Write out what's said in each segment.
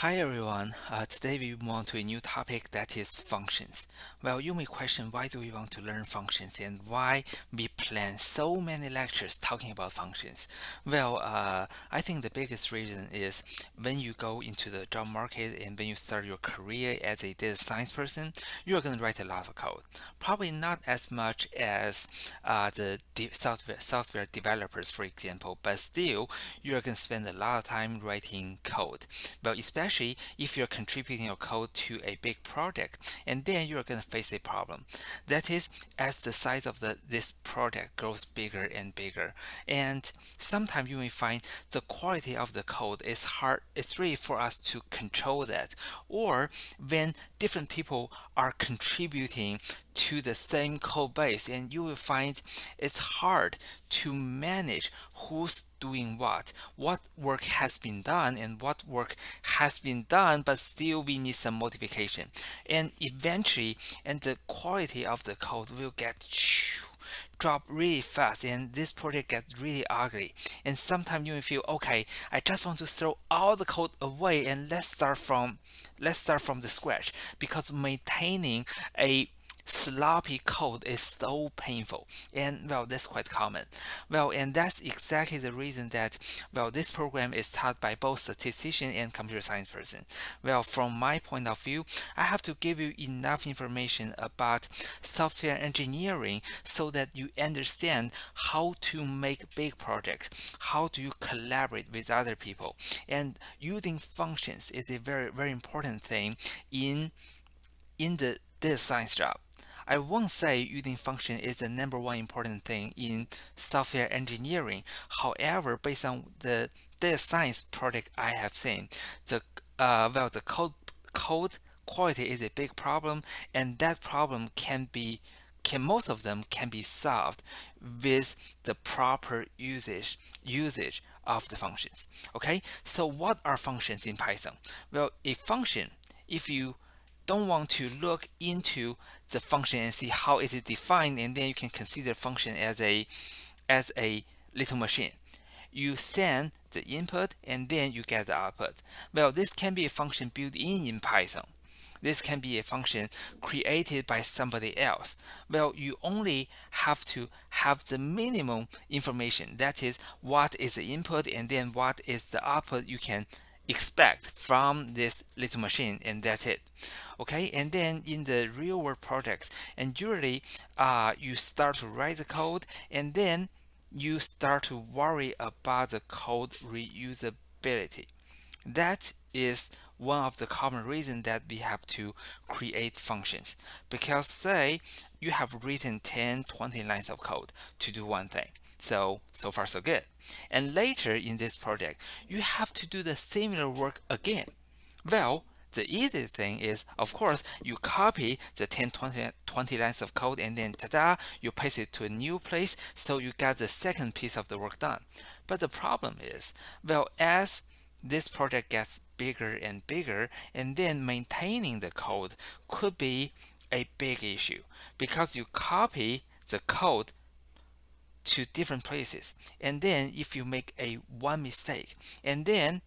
Hi everyone, today we move on to a new topic that is functions. Well, you may question why do we want to learn functions and why we plan so many lectures talking about functions. I think the biggest reason is when you go into the job market and when you start your career as a data science person, you're going to write a lot of code. Probably not as much as software developers, for example, but still you're going to spend a lot of time writing code. Well, especially if you're contributing your code to a big project, and then you're going to face a problem. That is, as the size of this project grows bigger and bigger, and sometimes you may find the quality of the code is hard. It's really for us to control that, or when different people are contributing to the same code base, and you will find it's hard to manage who's doing what work has been done and what work has been done, but still we need some modification. And eventually, and the quality of the code will get drop really fast, and this project gets really ugly. And sometimes you will feel, okay, I just want to throw all the code away and let's start from the scratch, because maintaining a sloppy code is so painful, and well, that's quite common. Well, and that's exactly the reason that this program is taught by both statistician and computer science person. Well, from my point of view, I have to give you enough information about software engineering so that you understand how to make big projects, how do you collaborate with other people, and using functions is a very very important thing in the data science job. I won't say using function is the number one important thing in software engineering. However, based on the data science project I have seen, the code quality is a big problem, and that problem can most of them can be solved with the proper usage of the functions. Okay, so what are functions in Python? Well, a function, if you don't want to look into the function and see how it is defined, and then you can consider function as a little machine. You send the input and then you get the output. Well, this can be a function built in Python. This can be a function created by somebody else. Well, you only have to have the minimum information. That is, what is the input and then what is the output you can expect from this little machine, and that's it. Okay, and then in the real world projects, and usually you start to write the code, and then you start to worry about the code reusability. That is one of the common reasons that we have to create functions, because say you have written 10 20 lines of code to do one thing, so far so good, and later in this project you have to do the similar work again. Well, the easy thing is, of course, you copy the 10 20 lines of code, and then ta-da, you paste it to a new place, so you got the second piece of the work done. But the problem is, well, as this project gets bigger and bigger, and then maintaining the code could be a big issue, because you copy the code to different places, and then if you make a one mistake, and then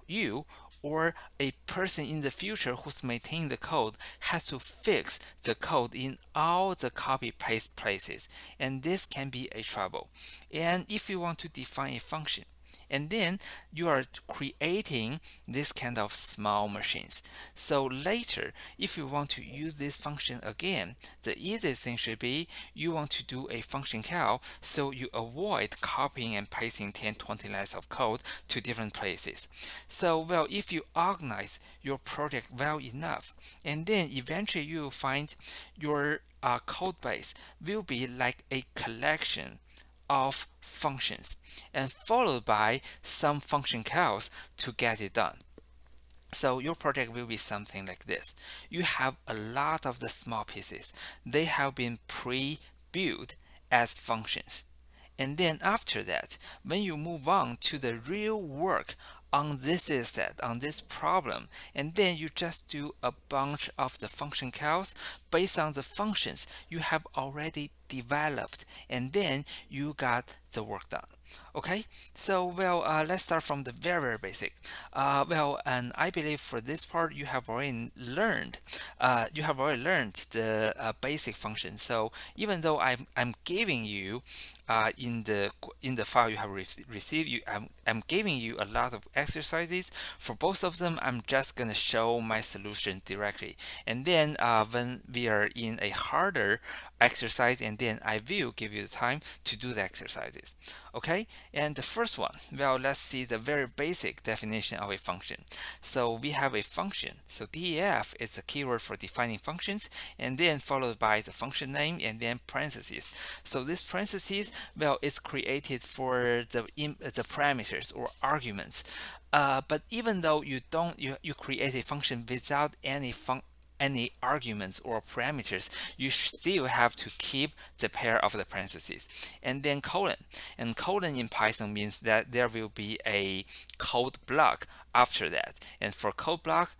you or a person in the future who's maintaining the code has to fix the code in all the copy paste places, and this can be a trouble. And if you want to define a function, and then you are creating this kind of small machines, so later if you want to use this function again, the easiest thing should be you want to do a function call, so you avoid copying and pasting 10 20 lines of code to different places. So well, if you organize your project well enough, and then eventually you will find your code base will be like a collection of functions, and followed by some function calls to get it done. So your project will be something like this. You have a lot of the small pieces. They have been pre-built as functions. And then after that, when you move on to the real work on this set, on this problem, and then you just do a bunch of the function calls based on the functions you have already developed, and then you got the work done. Okay, so let's start from the very, very basic. And I believe for this part you have already learned the basic function. So even though I'm giving you in the file you have received, I'm giving you a lot of exercises. For both of them, I'm just gonna show my solution directly, and then when we are in a harder exercise, and then I will give you the time to do the exercises. Okay, and the first one, let's see the very basic definition of a function. So we have a function. So def is a keyword for defining functions, and then followed by the function name and then parentheses. So this parentheses, is created for the parameters or arguments. But even though you create a function without any arguments or parameters, you still have to keep the pair of the parentheses and then colon. And colon in Python means that there will be a code block after that. And for code block,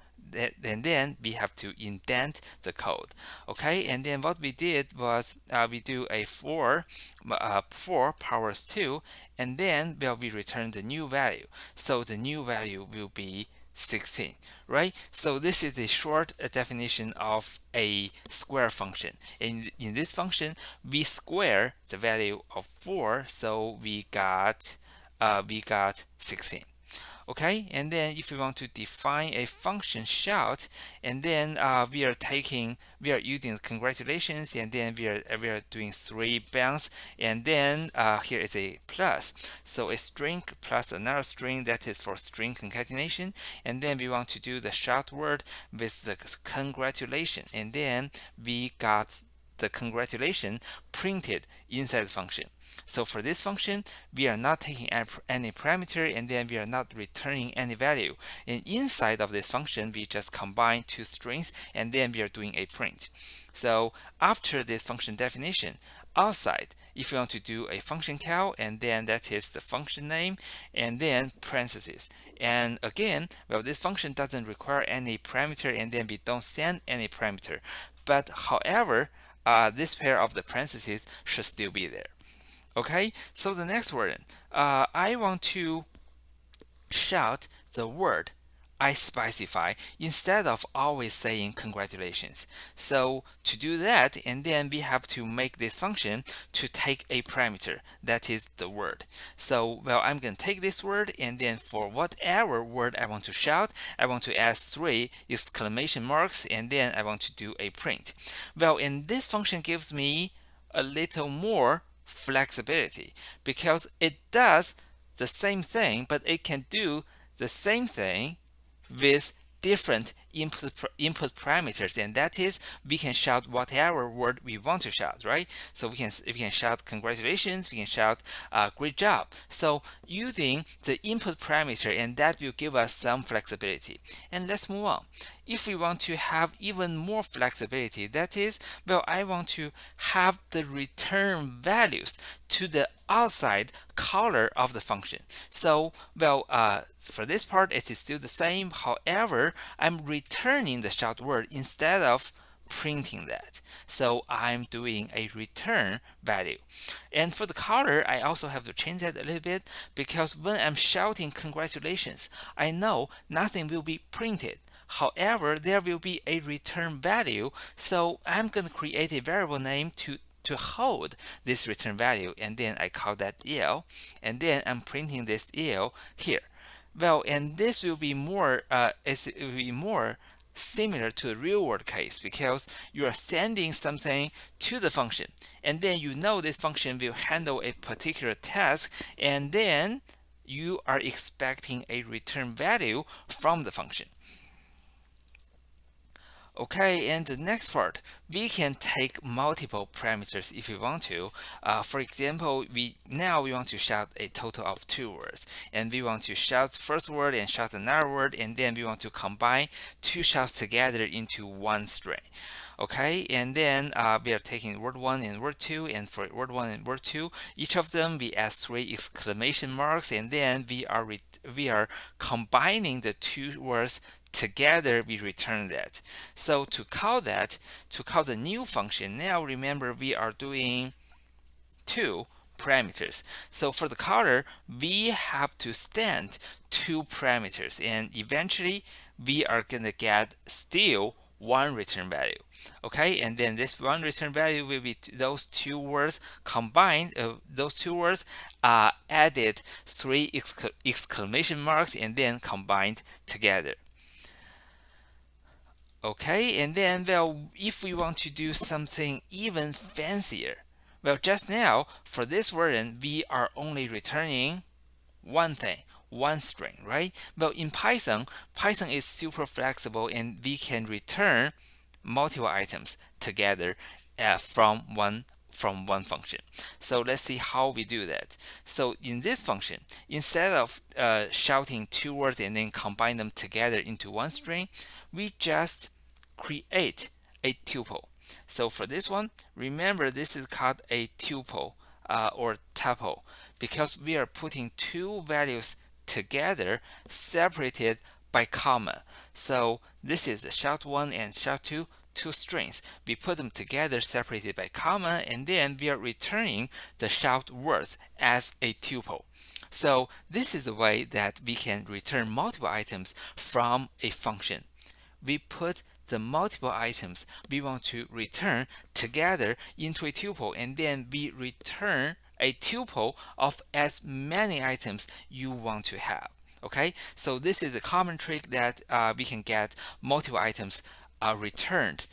and then we have to indent the code. Okay, and then what we did was we do a 4 powers 2, and then we return the new value. So the new value will be 16, right? So this is a short definition of a square function. In this function, we square the value of 4, so we got 16. Okay, and then if we want to define a function shout, and then we are using congratulations, and then we are doing 3 bounds, and then here is a plus. So a string plus another string, that is for string concatenation, and then we want to do the shout word with the congratulation, and then we got the congratulation printed inside the function. So for this function, we are not taking any parameter, and then we are not returning any value. And inside of this function, we just combine 2 strings, and then we are doing a print. So after this function definition, outside, if you want to do a function cal, and then that is the function name, and then parentheses. And again, this function doesn't require any parameter, and then we don't send any parameter. But however, this pair of the parentheses should still be there. Okay, so the next word, I want to shout the word I specify instead of always saying congratulations. So to do that, and then we have to make this function to take a parameter, that is the word. So I'm going to take this word, and then for whatever word I want to shout, I want to add 3 exclamation marks, and then I want to do a print. And this function gives me a little more flexibility because it does the same thing, but it can do the same thing with different input parameters, and that is we can shout whatever word we want to shout, right? So we can shout congratulations, we can shout great job. So using the input parameter, and that will give us some flexibility. And let's move on. If we want to have even more flexibility, that is, I want to have the return values to the outside color of the function. So, for this part, it is still the same. However, I'm returning the shout word instead of printing that. So I'm doing a return value. And for the color, I also have to change that a little bit because when I'm shouting congratulations, I know nothing will be printed. However, there will be a return value. So I'm going to create a variable name to hold this return value, and then I call that EL, and then I'm printing this EL here. And this will be more similar to a real world case because you are sending something to the function, and then you know this function will handle a particular task, and then you are expecting a return value from the function. Okay, and the next part, we can take multiple parameters if we want to. For example, we want to shout a total of 2 words, and we want to shout first word and shout another word, and then we want to combine 2 shouts together into 1 string. Okay, and then we are taking word 1 and word 2, and for word 1 and word 2, each of them we add 3 exclamation marks, and then we are combining the 2 words together. We return that. So to call the new function, now remember we are doing 2 parameters. So for the color, we have to send 2 parameters, and eventually we are gonna get still one return value. Okay, and then this one return value will be those 2 words combined. Those 2 words added 3 exclamation marks and then combined together. Okay, and then, well, if we want to do something even fancier, well, just now for this version we are only returning one thing, one string, right? Well, in Python, Python is super flexible and we can return multiple items together from one function. So let's see how we do that. So in this function, instead of shouting 2 words and then combine them together into one string, we just create a tuple. So for this one, remember this is called a tuple or tuple because we are putting 2 values together separated by comma. So this is shout1 and shout2, 2 strings. We put them together separated by comma, and then we are returning the shout words as a tuple. So this is a way that we can return multiple items from a function. We put the multiple items we want to return together into a tuple, and then we return a tuple of as many items you want to have. Okay, so this is a common trick that we can get multiple items returned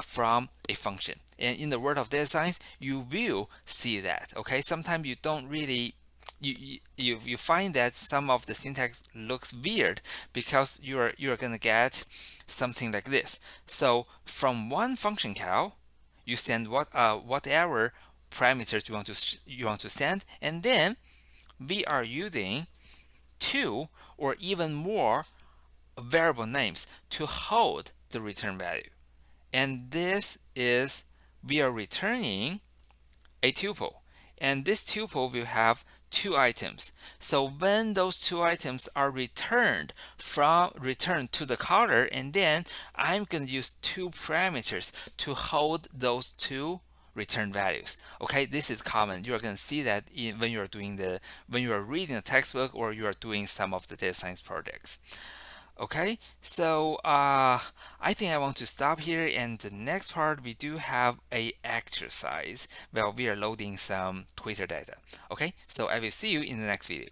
from a function. And in the world of data science, you will see that. Okay, sometimes you don't really you find that some of the syntax looks weird because you're gonna get something like this. So from one function call, you send whatever parameters you want to send, and then we are using 2 or even more variable names to hold the return value. And this is we are returning a tuple, and this tuple will have 2 items. So when those 2 items are returned to the caller, and then I'm going to use 2 parameters to hold those 2 return values. Okay, this is common. You're going to see that when you are reading a textbook or you are doing some of the data science projects. Okay, so I think I want to stop here, and the next part we do have a exercise. Well, we are loading some Twitter data. Okay, so I will see you in the next video.